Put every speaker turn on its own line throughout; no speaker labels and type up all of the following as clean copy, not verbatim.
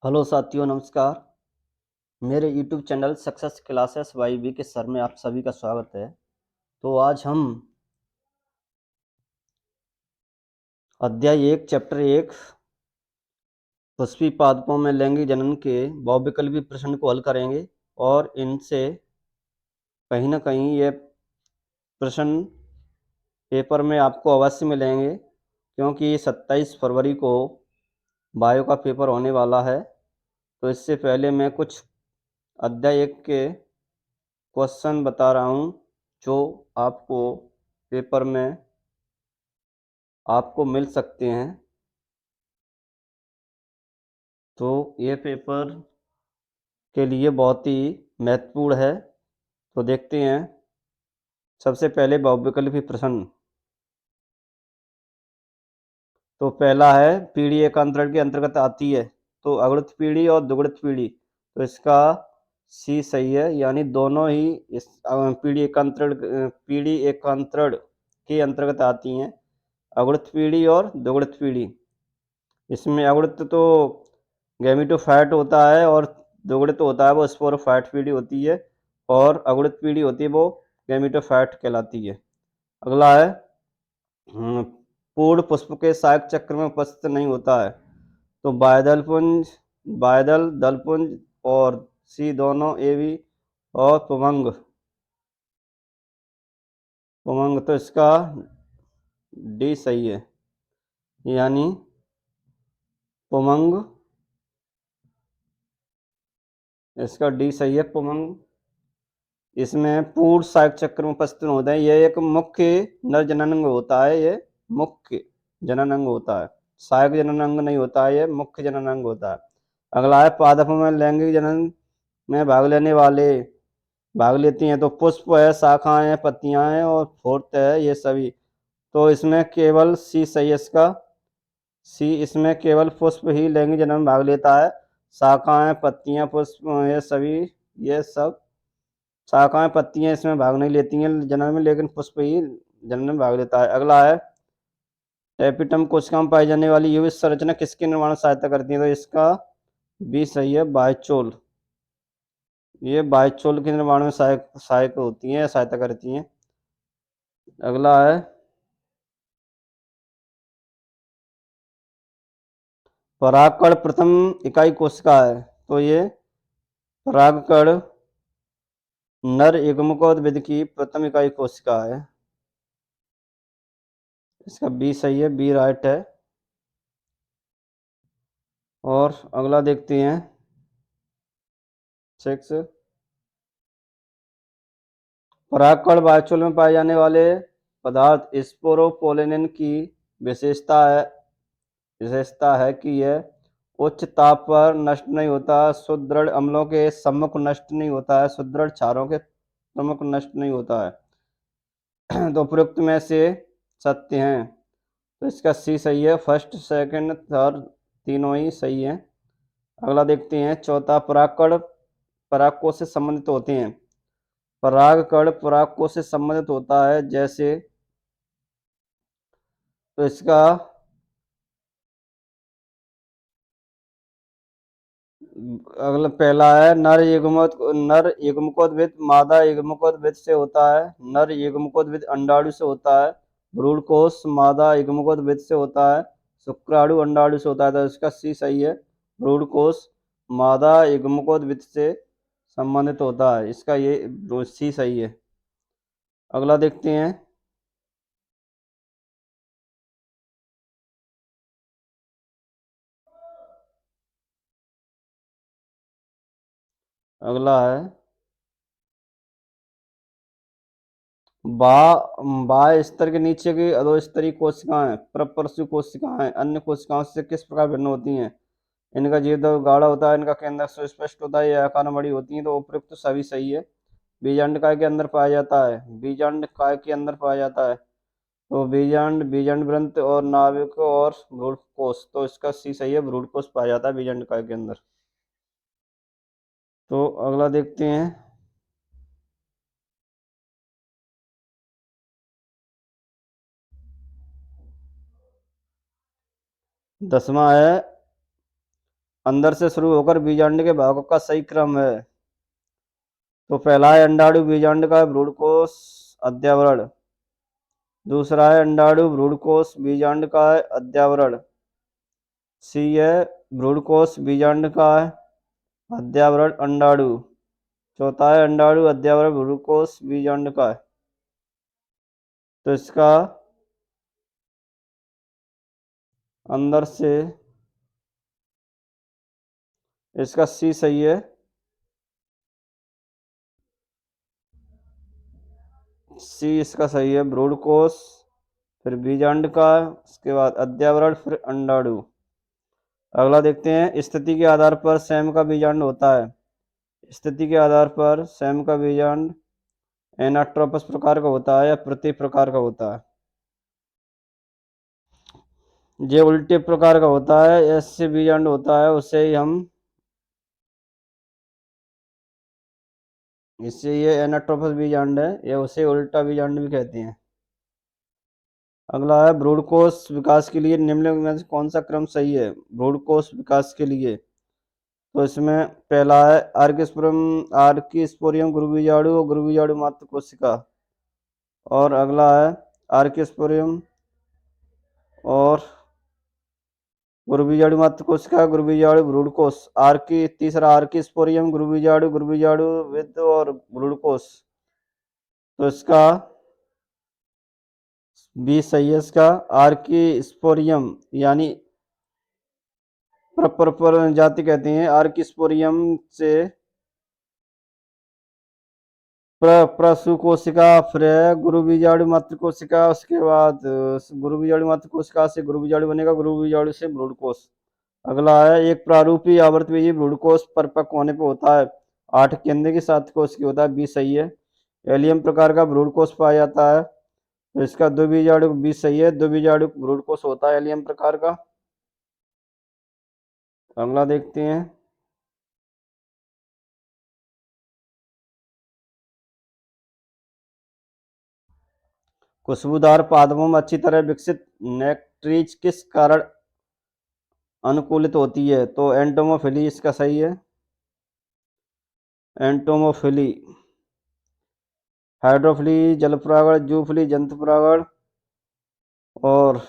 Hello साथियों, नमस्कार। मेरे YouTube channel success classes by V K sir में आप सभी का स्वागत है। तो आज हम अध्याय 1 चैप्टर 1 पुष्पी पादपों में लैंगिक जनन के बहुविकल्पी प्रश्न को हल करेंगे और इनसे कहीं ना कहीं ये प्रश्न पेपर में आपको अवश्य मिलेंगे, क्योंकि 27 फरवरी को बायो का पेपर होने वाला है। तो इससे पहले मैं कुछ अध्याय 1 के क्वेश्चन बता रहा हूँ जो आपको पेपर में आपको मिल सकते हैं। तो ये पेपर के लिए बहुत ही महत्वपूर्ण है। तो देखते हैं। सबसे पहले बहुविकल्पी प्रश्न। तो पहला है, पीढ़ी एकांतरण के अंतर्गत आती है। तो अगुणित पीढ़ी और द्विगुणित पीढ़ी, तो इसका सी सही है, यानी दोनों ही इस पीढ़ी एकांतरण के अंतर्गत आती हैं, अगुणित पीढ़ी और द्विगुणित पीढ़ी। इसमें अगुणित तो गैमेटोफाइट होता है और द्विगुणित होता है वो स्पोरोफाइट पीढ़ी होती है, और अगुणित पीढ़ी होती है वो गैमेटोफाइट कहलाती है। अगला है, पूर्ण पुष्प के सहायक चक्र में उपस्थित नहीं होता है। तो बायदल दलपुंज और सी दोनों ए बी और पुमंग। तो इसका डी सही है, यानी पुमंग। इसका डी सही है, पुमंग। इसमें पूर्ण सहायक चक्र में उपस्थित होता है। यह एक मुख्य नर जननांग होता है। ये मुख्य जननांग होता है, सहायक जननांग नहीं होता है, ये मुख्य जननांग होता है। अगला है, पादपों में लैंगिक जनन में भाग लेती हैं। तो पुष्प है, शाखाएं हैं, पत्तियां हैं और फोर्थ है ये सभी। तो इसमें केवल सी सही है, इसका सी। इसमें केवल पुष्प ही लैंगिक जनन में भाग लेता है। शाखाएं, पत्तियां, पुष्प ये सभी, ये सब शाखाएं पत्तियां इसमें भाग नहीं लेती हैं जनन में, लेकिन पुष्प ही जनन में भाग लेता है। अगला है, एपिटम कोशिका में पाई जाने वाली यूवी संरचना किसके निर्माण में सहायता करती है। तो इसका बी सही है, बायचोल। ये बायचोल के निर्माण में सहायक होती हैं, सहायता करती हैं। अगला है, परागकण प्रथम इकाई कोशिका है। तो ये परागकण नर युग्मकोद्भिद की प्रथम इकाई कोशिका है। इसका बी सही है, बी राइट है। और अगला देखते हैं, 6। परागकण बायोचोल में पाए जाने वाले पदार्थ स्पोरोपोलेनिन की विशेषता है कि यह उच्च ताप पर नष्ट नहीं होता, सुदृढ़ अम्लों के सम्मुख नष्ट नहीं होता है, सुदृढ़ क्षारों के सम्मुख नष्ट नहीं होता है। तो उपयुक्त में से सत्य हैं। तो इसका सी सही है, फर्स्ट सेकंड थर्ड तीनों ही सही है। अगला देखते हैं, चौथा, परागकण परागकोश से संबंधित होते हैं। परागकण परागकोश से संबंधित होता है, जैसे। तो इसका अगला पहला है, नर युग्मकोद्भिद मादा युग्मकोद्भिद से होता है। नर युग्मकोद्भिद अंडाणु से होता है। भ्रूणकोश मादा युग्मकोद्भिद से होता है। शुक्राणु अंडाणु से होता है। तो इसका सी सही है, भ्रूणकोश मादा युग्मकोद्भिद से संबंधित होता है। इसका ये सी सही है। अगला देखते हैं, अगला है, बा बाह्य स्तर के नीचे की अधोस्तरीय कोशिकाएं परपरसु कोशिकाएं अन्य कोशिकाओं से किस प्रकार भिन्न होती हैं। इनका जीवद्रव्य गाढ़ा होता है, इनका केंद्र सुस्पष्ट होता है, यह आकार में बड़ी होती है। तो उपयुक्त सभी सही है। बीजांड काय के अंदर पाया जाता है, बीजांड काय के अंदर पाया जाता है। तो बीजांड ग्रंथ और नाभिक और भ्रूणकोश, तो इसका सी सही है, भ्रूणकोश पाया जाता है बीजांड काय के अंदर। तो अगला देखते हैं, 10वां है, अंदर से शुरू होकर बीजांड के भागों का सही क्रम है। तो पहला है अंडाणु बीजांड का भ्रूणकोश अध्यावरण। दूसरा है अंडाणु भ्रूणकोश बीजांड का अध्यावरण। सी है भ्रूणकोश बीजांड का अध्यावरण अंडाणु। चौथा है अंडाणु अध्यावरण भ्रूणकोश बीजांड का। तो इसका अंदर से इसका सी सही है। सी इसका सही है, भ्रूणकोश, फिर बीजांड का, उसके बाद अध्यावरण, फिर अंडाणु। अगला देखते हैं, स्थिति के आधार पर सैम का बीजांड होता है। स्थिति के आधार पर सैम का बीजांड एनाट्रोपस प्रकार का होता है या प्रति प्रकार का होता है। जो उल्टे प्रकार का होता है, ऐसे बीजांड होता है, उसे ही हम इससे ये एनाट्रोपस बीजांड है, या उसे उल्टा बीजांड भी कहते हैं। अगला है भ्रूणकोश विकास के लिए निम्नलिखित में से कौन सा क्रम सही है। भ्रूणकोश विकास के लिए तो इसमें पहला है आर्किस्पोरियम गुरुबीजाणु और गुरुबीजाणु मात्र कोशिका। और अगला है आर्किस्पोरियम और गुरुबीजाणु मात्र कोशिका, गुरुबीजाणु भ्रूणकोश। तीसरा आर्किस्पोरियम गुरुबीजाणु, गुरुबीजाणु विद और भ्रूणकोश। तो इसका बी सही है। इसका आर्किस्पोरियम यानी प्रपर जाति कहते हैं। आर्किस्पोरियम से प्रसु कोशिका, फिर गुरुबीजाणु मात्र कोशिका, उसके बाद गुरुबीजाणु मात्र कोशिका से गुरुबीजाणु बनेगा, गुरुबीजाणु से भ्रूणकोश। अगला है एक प्रारूपी आवर्तबीजी भ्रूणकोश परिपक्व होने पर होता है 8 केंद्र की 7 कोश की होता है। बी सही है। एलियम प्रकार का भ्रूणकोश पाया जाता है, तो इसका द्विबीजाणु बी सही है। द्विबीजाणु भ्रूणकोश होता है एलियम प्रकार का। अगला देखते हैं, खुशबूदार पादपों में अच्छी तरह विकसित नेक्ट्रीज किस कारण अनुकूलित होती है। तो एंटोमोफिली इसका सही है। एंटोमोफिली, हाइड्रोफिली जल परागण, जूफिली जंतु परागण, और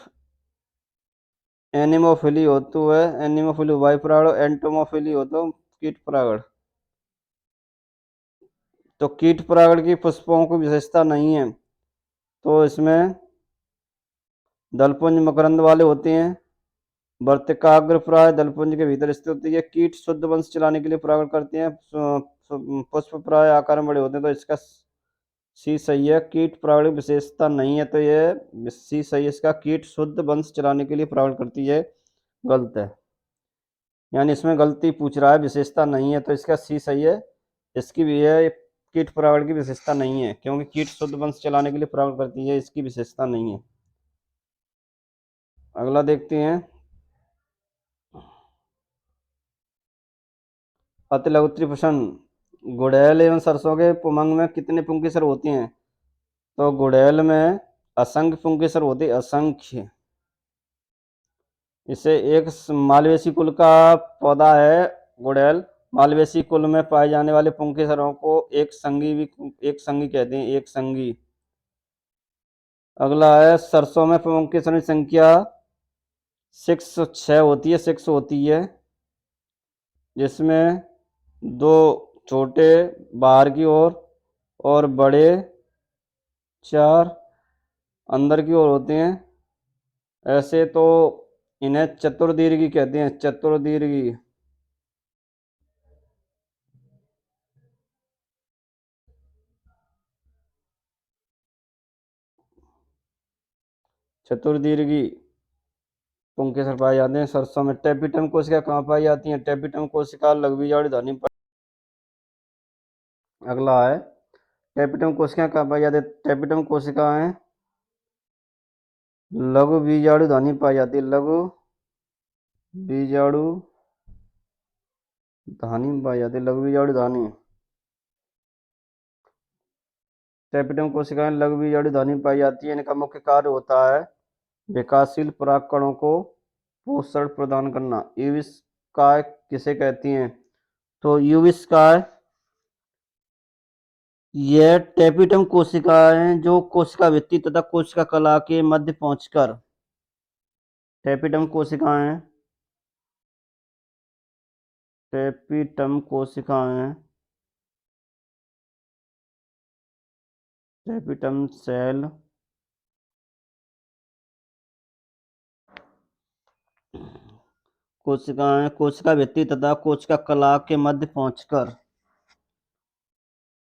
एनिमोफिली होती है एनिमोफिली वायु परागण, एंटोमोफिली होता है कीट परागण। तो कीट परागण की पुष्पों की विशेषता नहीं है, तो इसमें दलपुंज मकरंद वाले होते हैं। वर्तिकाग्र प्राय दलपुंज के भीतर स्थित होती है। कीट शुद्ध वंश चलाने के लिए परागण करते हैं। पुष्प प्राय आकार में बड़े होते हैं, तो इसका सी सही है। कीट परागण विशेषता नहीं है, तो ये सी सही है। इसका कीट शुद्ध वंश चलाने के लिए परागण करती है, गलत है। यानी इसमें गलती पूछ रहा है, विशेषता नहीं है, तो इसका सी सही है। इसकी भी है कीट परागण की विशेषता नहीं है, क्योंकि कीट शुद्ध वंश चलाने के लिए परागण करती है, इसकी विशेषता नहीं है। अगला देखते हैं, अति लघु त्रिफसन गुड़ैल एवं सरसों के पुमंग में कितने पुंकेसर होते हैं। तो गुड़ैल में असंख्य पुंकेसर होते, असंख्य। इसे एक मालवेसी कुल का पौधा है गुड़ैल। मालवेसी कुल में पाए जाने वाले पुंकेसरों को एक संगी कहते हैं, एक संगी। अगला है सरसों में पुंकेसरों की संख्या 6 होती है, 6 होती है, जिसमें 2 छोटे बाहर की ओर और बड़े 4 अंदर की ओर होते हैं। ऐसे तो इन्हें चतुर्दीर्घी कहते हैं, चतुर्दीर्घी। चतुर्दीर्घी पुंकेसर पाए जाते हैं सरसों में। टेपिटम कोशिका कहाँ पाई जाती है। टेपिटम कोशिका लघुबीजाणु धानी। अगला है टेपिटम कोशिका कहाँ पाई जाती है। टेपिटम कोशिकाएं लघु बीजाणु धानी पाई जाती है, लघु बीजाणु धानी में पाई जाती है, लघु बीजाणु धानी। टेपिटम कोशिकाएं लघु बीजाणु धानी में पाई जाती है। इनका मुख्य कार्य होता है विकासशील परागकणों को पोषण प्रदान करना। काय किसे कहती हैं? तो यूविस काय यह टेपिटम कोशिकाएं जो कोशिका भित्ति तथा कोशिका कला के मध्य पहुंचकर टेपिटम कोशिकाएं टेपिटम कोशिकाएं टेपिटम सेल कोशिकाएं कोशिका भित्ति तथा कोशिका कला के मध्य पहुंचकर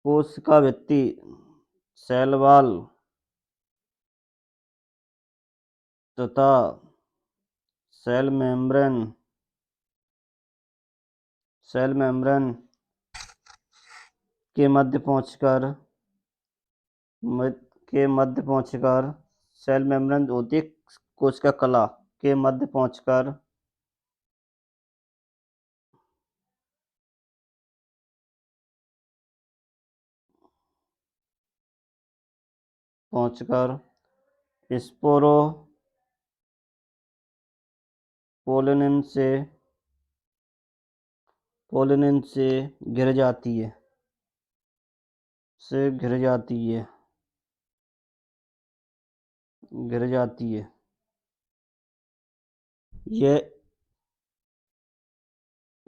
कोशिका भित्ति सेल वॉल तथा सेल मेम्ब्रेन के मध्य पहुंचकर सेल मेम्ब्रेन होती है कोशिका कला के मध्य पहुंचकर स्पोरो पोलिन से घिर जाती है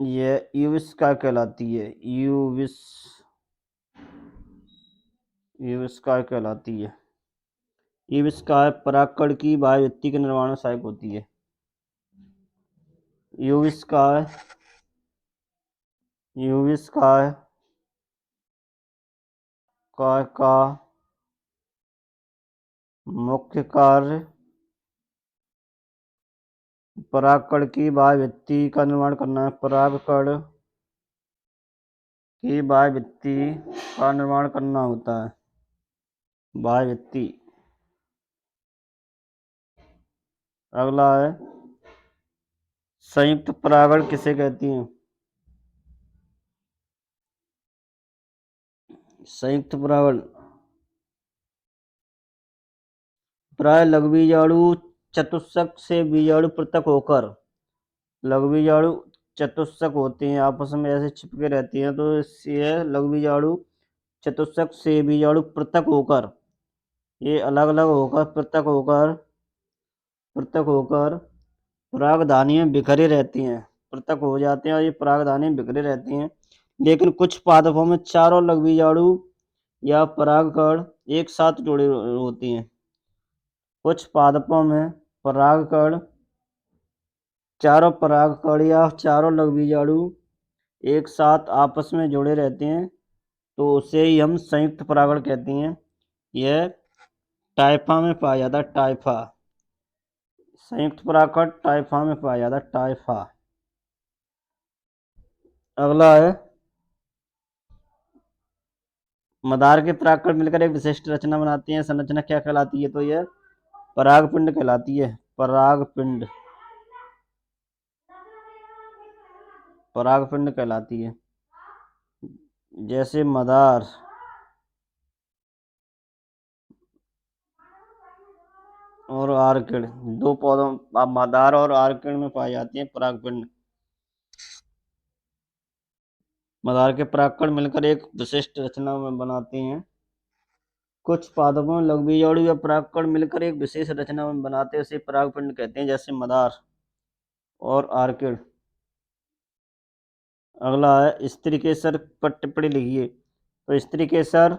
यह यूविस काय कहलाती है यूविस काय परागकण की बाह्य भित्ति के निर्माण में सहायक होती है। यूविस काय का मुख्य कार्य परागकण की बाह्य भित्ति का निर्माण करना है। परागकण की बाह्य भित्ति का निर्माण करना होता है। बाह्य भित्ति। अगला है संयुक्त परागण किसे कहती हैं? संयुक्त परागण प्राय लघुबीजाणु चतुष्क से बीजाणु पृथक होकर लघुबीजाणु चतुष्क होते हैं, आपस में ऐसे चिपके रहती हैं, तो ये लघुबीजाणु चतुष्क से बीजाणु पृथक होकर ये अलग अलग होकर पृथक होकर परागधानी में बिखरे रहती हैं, पृथक हो जाते हैं और ये परागधानी में बिखरे रहती हैं। लेकिन कुछ पादपों में चारों लघुबीजाणु या परागकण एक साथ जुड़े होती हैं। कुछ पादपों में चारों परागकण या चारों लघुबीजाणु एक साथ आपस में जुड़े रहते हैं, तो उसे ही हम संयुक्त परागण कहते हैं। यह टाइफा में पाया जाता है। टाइफा संयुक्त परागकण टाइफा में पाया जाता है। टाइफा। अगला है मदार के परागकण मिलकर एक विशिष्ट रचना बनाती हैं। संरचना क्या कहलाती है? तो यह परागपिंड कहलाती है। परागपिंड कहलाती है। जैसे मदार और आर्किड, दो पौधों मदार और आर्किड में पाई जाती है परागपिंड। मदार के परागकण मिलकर एक विशिष्ट रचना में बनाते हैं। कुछ पादपों में लघुबीजाणु या परागकण मिलकर एक विशेष रचना में बनाते हैं, उसे परागपिंड कहते हैं, जैसे मदार और आर्किड। अगला है स्त्रीकेसर पर टिप्पणी लिखिए। तो स्त्रीकेसर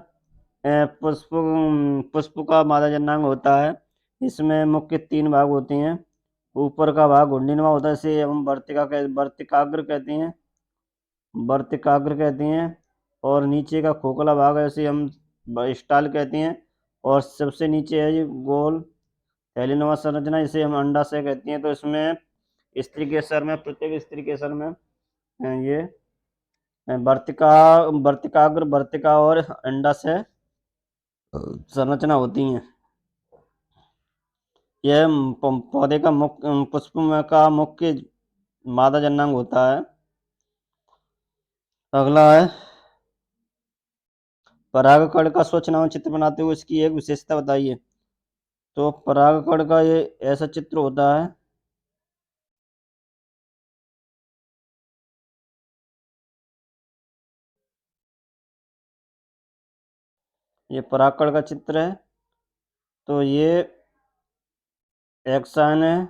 पुष्प का मादा जनांग होता है। इसमें मुख्य 3 भाग होते हैं। ऊपर का भाग घुंडीनुमा होता है, इसे हम वर्तिकाग्र कहते हैं। और नीचे का खोखला भाग है, इसे हम स्टाल कहते हैं। और सबसे नीचे है ये गोल थैलीनुमा संरचना, इसे हम अंडाशय कहते हैं। तो इसमें प्रत्येक स्त्रीकेसर में ये वर्तिका और अंडाशय संरचना होती है। यह पौधे का पुष्प का मुख्य मादा जनांग होता है। अगला है परागकण का स्वच्छ नाम चित्र बनाते हुए इसकी एक विशेषता बताइए। तो परागकण का ये ऐसा चित्र होता है। ये परागकण का चित्र है। तो ये एक्सन है,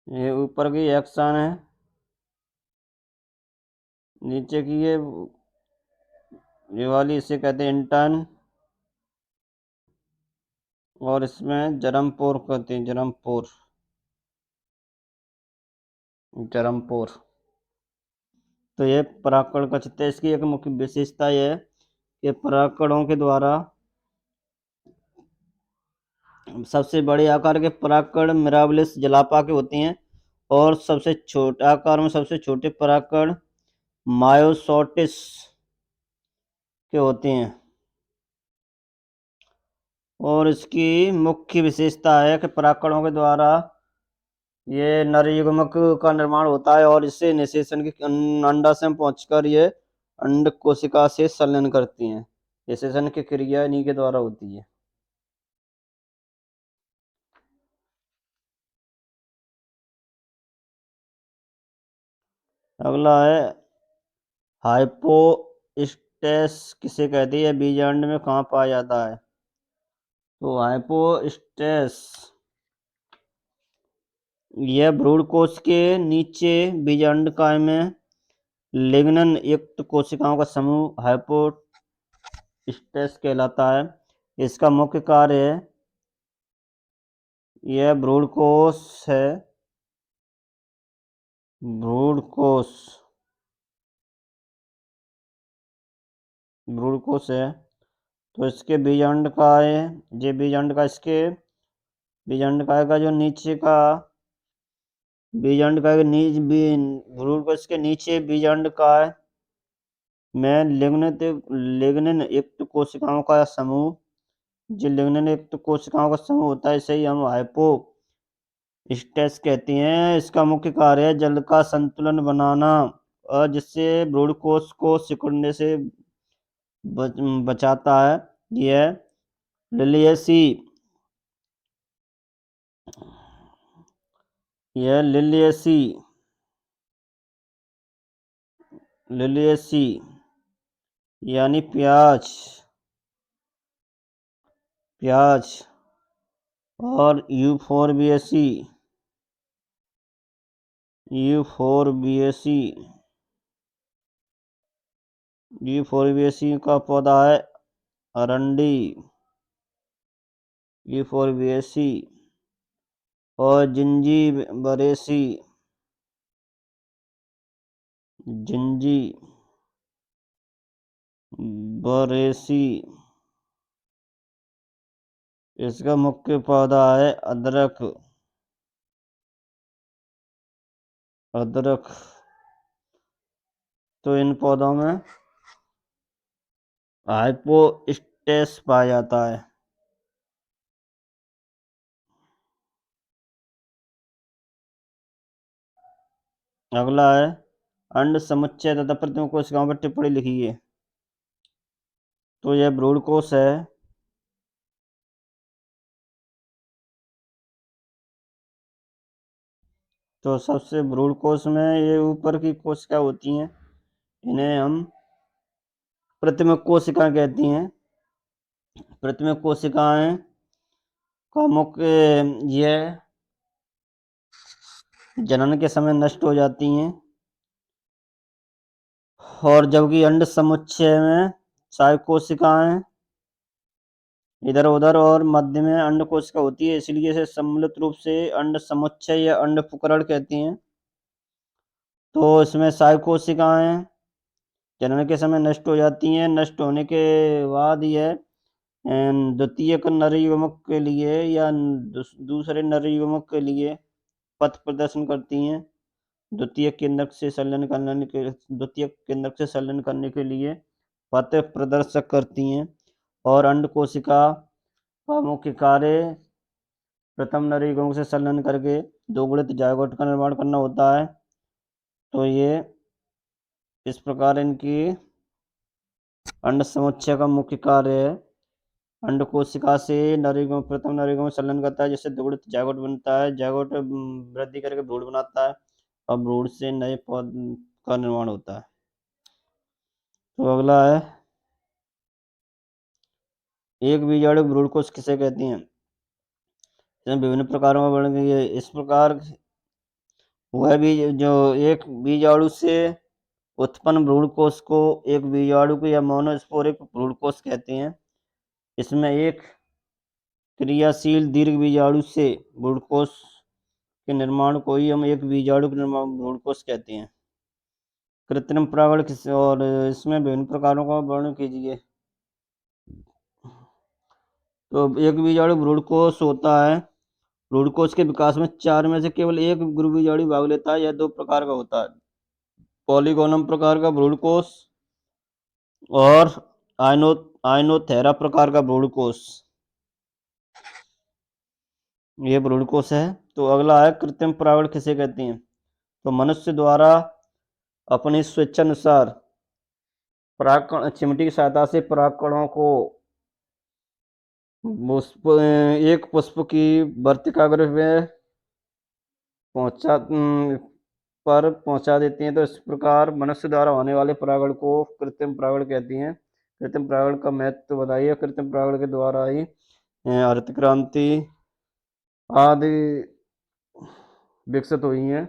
ये ऊपर की एक्सन है, नीचे की ये वाली इसे कहते हैं इंटर्न, और इसमें जरमपोर कहते हैं, जरमपोर, जरमपोर। तो ये परागकण का चित्र है। इसकी एक मुख्य विशेषता यह है कि परागकणों के द्वारा सबसे बड़े आकार के परागकण मिराबिलिस जलापा के होते हैं, और सबसे छोटे आकार में सबसे छोटे परागकण मायोसोटिस के होते हैं। और इसकी मुख्य विशेषता है कि परागकणों के द्वारा ये नर युग्मक का निर्माण होता है, और इससे निषेचन की अंडाशय में पहुंचकर ये अंड कोशिका से संलयन करती हैं। निषेचन की क्रिया इन्हीं के द्वारा होती है। अगला है हाइपोस्टेस किसे कहते हैं, बीजांड में कहाँ पाया जाता है। तो हाइपोस्टेस यह भ्रूण कोश के नीचे बीजांडकाय में लिग्नन युक्त कोशिकाओं का समूह हाइपोस्टेस कहलाता है। इसका मुख्य कार्य है, यह भ्रूण कोश है, भ्रूण कोश, भ्रूण कोश है। तो इसके बीजांडकाय, ये बीजांडकाय, इसके बीजांडकाय का जो नीचे का बीजांडकाय के नीचे भ्रूण कोश के नीचे बीजांडकाय में लिग्निन युक्त कोशिकाओं का समूह, जो लिग्निन युक्त कोशिकाओं का समूह होता है, इसे ही हम हाइपोस्टेस कहते हैं। इसका मुख्य कार्य है जल का संतुलन बनाना, और जिससे भ्रूण कोश को सिकुड़ने से बचाता है। यह लिलियसी यह लिलियसी यानी प्याज, प्याज, और यूफोरबिएसी, यूफोरबिएसी, यूफोरबिएसी का पौधा है अरंडी, यूफोरबिएसी, और जिंजीबरेसी, जिंजीबरेसी। इसका मुख्य पौधा है अदरक, अदरक। तो इन पौधों में हाइपोस्टेस पाया जाता है। अगला है अंड समुच्चय तथा प्रतिम कोशिकाओं पर टिप्पणी लिखिए। तो यह भ्रूण कोश है, तो सबसे भ्रूण कोश में ये ऊपर की कोशिका होती हैं, इन्हें हम प्रतिम कोशिका कहती हैं। प्रतिम कोशिकाएं का मुख्य यह जनन के समय नष्ट हो जाती हैं, और जबकि अंड समुच्चय में सारी कोशिकाएं इधर उधर और मध्य में अंड कोशिका होती है, इसलिए इसे सम्मिलित रूप से अंड समुच्चय या अंड पुकरण कहती हैं। तो इसमें सारी कोशिकाएं जनन के समय नष्ट हो जाती हैं। नष्ट होने के बाद यह द्वितीयक नर युग्मक के लिए या दूसरे नर युग्मक के लिए पथ प्रदर्शन करती हैं। द्वितीयक केंद्रक से संलयन करने के लिए पथ प्रदर्शक करती हैं। और अंड कोशिका का मुख्य कार्य प्रथम नर युग्मक से संलयन करके दोगुणित जायगोट का निर्माण करना होता है। तो ये इस प्रकार इनकी अंड समुच्चय का मुख्य कार्य है। अंड कोशिका से नरेगा प्रथम नरेगा में संलग्न करता है, जिससे दुगुड़ जायगोट बनता है। जायगोट वृद्धि करके भ्रूण बनाता है और भ्रूण से नए पौध का निर्माण होता है। तो अगला है, एक बीजाणु भ्रूण कोश किसे कहती हैं? इसमें विभिन्न प्रकारों में वर्णन किया है। इस प्रकार वह बीज जो एक बीजाणु से उत्पन्न भ्रूण कोश को एक बीजाणु को या मोनोस्पोरिक भ्रूण कोश कहते हैं। इसमें एक क्रियाशील दीर्घ बीजाणु से भ्रूण कोश के निर्माण को ही हम एक बीजाणु के निर्माण भ्रूण कोश कहते हैं। कृत्रिम परागण किस और इसमें विभिन्न प्रकारों का वर्णन कीजिए। तो एक बीजाणु भ्रूण कोश होता है। भ्रूण कोश के विकास में 4 में से केवल एक गुरु बीजाणु भाग लेता है। यह 2 प्रकार का होता है, पॉलीगोनम प्रकार का भ्रूण कोश और आयनोथेरा प्रकार का भ्रूण कोश। ये भ्रूण कोश है। तो अगला है, कृत्रिम परागण किसे कहते हैं? तो मनुष्य द्वारा अपनी स्वेच्छानुसार परागकण चिमटी की सहायता से परागकणों को एक पुष्प की वर्तिकाग्र में पहुंचा पर पहुंचा देती हैं। तो इस प्रकार मनुष्य द्वारा होने वाले परागण को कृत्रिम परागण कहती हैं। कृत्रिम परागण का महत्व बताइए। कृत्रिम परागण के द्वारा ही हरित क्रांति आदि विकसित हुई हैं।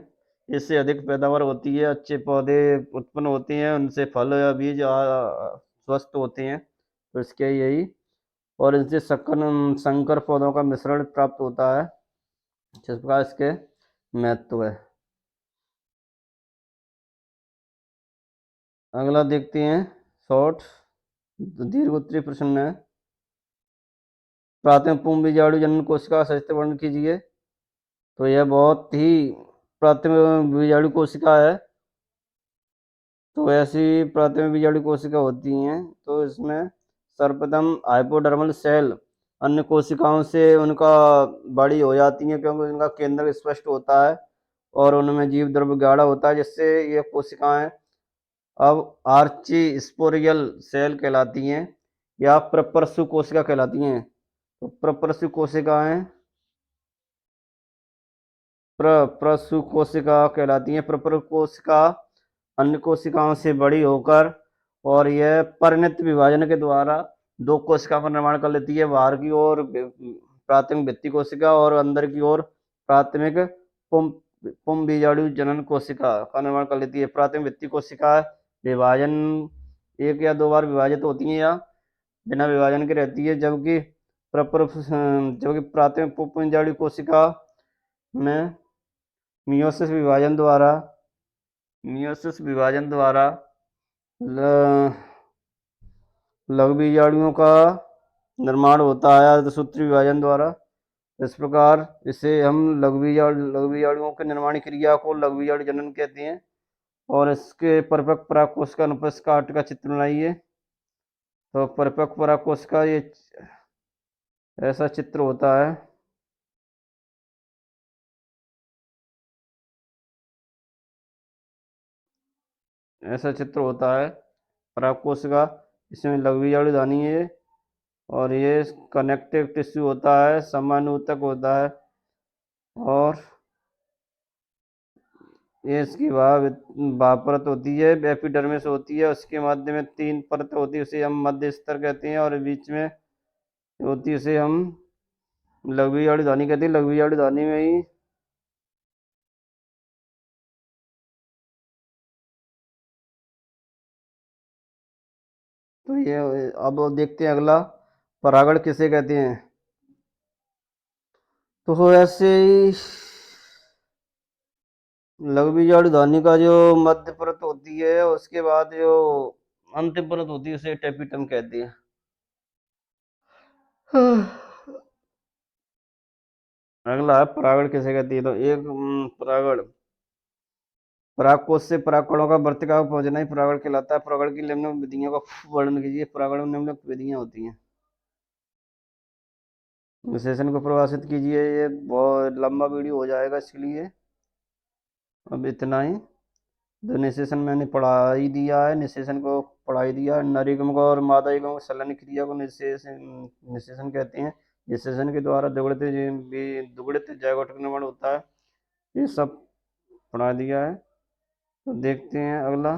इससे अधिक पैदावार होती है, अच्छे पौधे उत्पन्न होते हैं, उनसे फल या बीज स्वस्थ होते हैं। तो इसके यही, और इनसे संकर पौधों का मिश्रण प्राप्त होता है। जिस प्रकार इसके महत्व है। अगला देखते हैं, शॉर्ट दीर्घ उत्तरीय प्रश्न है। प्राथमिक पूर्ण बीजाणु जनन कोशिका का सचित्र वर्णन कीजिए। तो यह बहुत ही प्राथमिक बीजाणु कोशिका है। तो ऐसी प्राथमिक बीजाणु कोशिका होती हैं। तो इसमें सर्वप्रथम हाइपोडर्मल सेल अन्य कोशिकाओं से उनका बड़ी हो जाती हैं, क्योंकि उनका केंद्र स्पष्ट होता है और उनमें जीव द्रव्य गाढ़ा होता है, जिससे ये कोशिकाएं अब आर्ची स्पोरियल सेल कहलाती हैं या प्रपरसु कोशिका कहलाती हैं। तो प्रपरसु कोशिकाएं प्रसु कोशिका कहलाती हैं। प्रपर कोशिका अन्य कोशिकाओं से बड़ी होकर और यह परिणत विभाजन के द्वारा 2 कोशिका का निर्माण कर लेती है। बाहर की ओर प्राथमिक भित्ति कोशिका और अंदर की ओर प्राथमिक पुम बीजाणु जनन कोशिका का निर्माण कर लेती है। प्राथमिक भित्ति कोशिका विभाजन 1 या 2 बार विभाजित होती हैं या बिना विभाजन के रहती है, जबकि प्राथमिक पुम बीजाणु कोशिका में मियोसिस विभाजन द्वारा लघु बीजाणुओं का निर्माण होता है अर्धसूत्री विभाजन द्वारा। इस प्रकार इसे हम लघु बीजाणुओं के निर्माण क्रिया को लघु बीजाणु जनन कहते हैं। और इसके परिपक्व परागकोश का अनुप्रस्थ काट का चित्र बनाइए। तो परिपक्व परागकोश का ये ऐसा चित्र होता है। ऐसा चित्र होता है परागकोश का। इसमें लघु बीजाणु धानी है और ये कनेक्टिव टिश्यू होता है, समानुतक होता है और ये इसकी परत होती है, एपिडर्मिस होती है। उसके मध्य में 3 परत होती है, उसे हम मध्य स्तर कहते हैं। और बीच में होती है, उसे हम लघु बीजाणु धानी कहते हैं। लघु बीजाणु धानी में ही तो ये अब देखते हैं अगला, परागण किसे कहते हैं? तो ऐसे ही लघु बीजाणु धानी का जो मध्य परत होती है, उसके बाद जो अंतिम परत होती है, उसे टेपिटम कहते हैं। अगला है, परागण किसे कहती है? तो एक परागकोश से परागकणों का वर्तिका को पहुंचना ही परागण कहलाता है। परागण की निम्नलिखित विधियों का वर्णन कीजिए। परागण में निम्नलिखित विधियां होती हैं। सेशन को प्रवासित कीजिए। ये बहुत लंबा वीडियो हो जाएगा, इसलिए अब इतना ही। तो निषेचन मैंने पढ़ा ही दिया है, निषेचन को पढ़ा ही दिया। नरयुग्म को और मादा युग्म सलन क्रिया को निषेचन निषेचन कहते हैं। निषेचन के द्वारा दुगड़ित जैवोटिक निर्माण होता है। ये सब पढ़ा दिया है। तो देखते हैं अगला।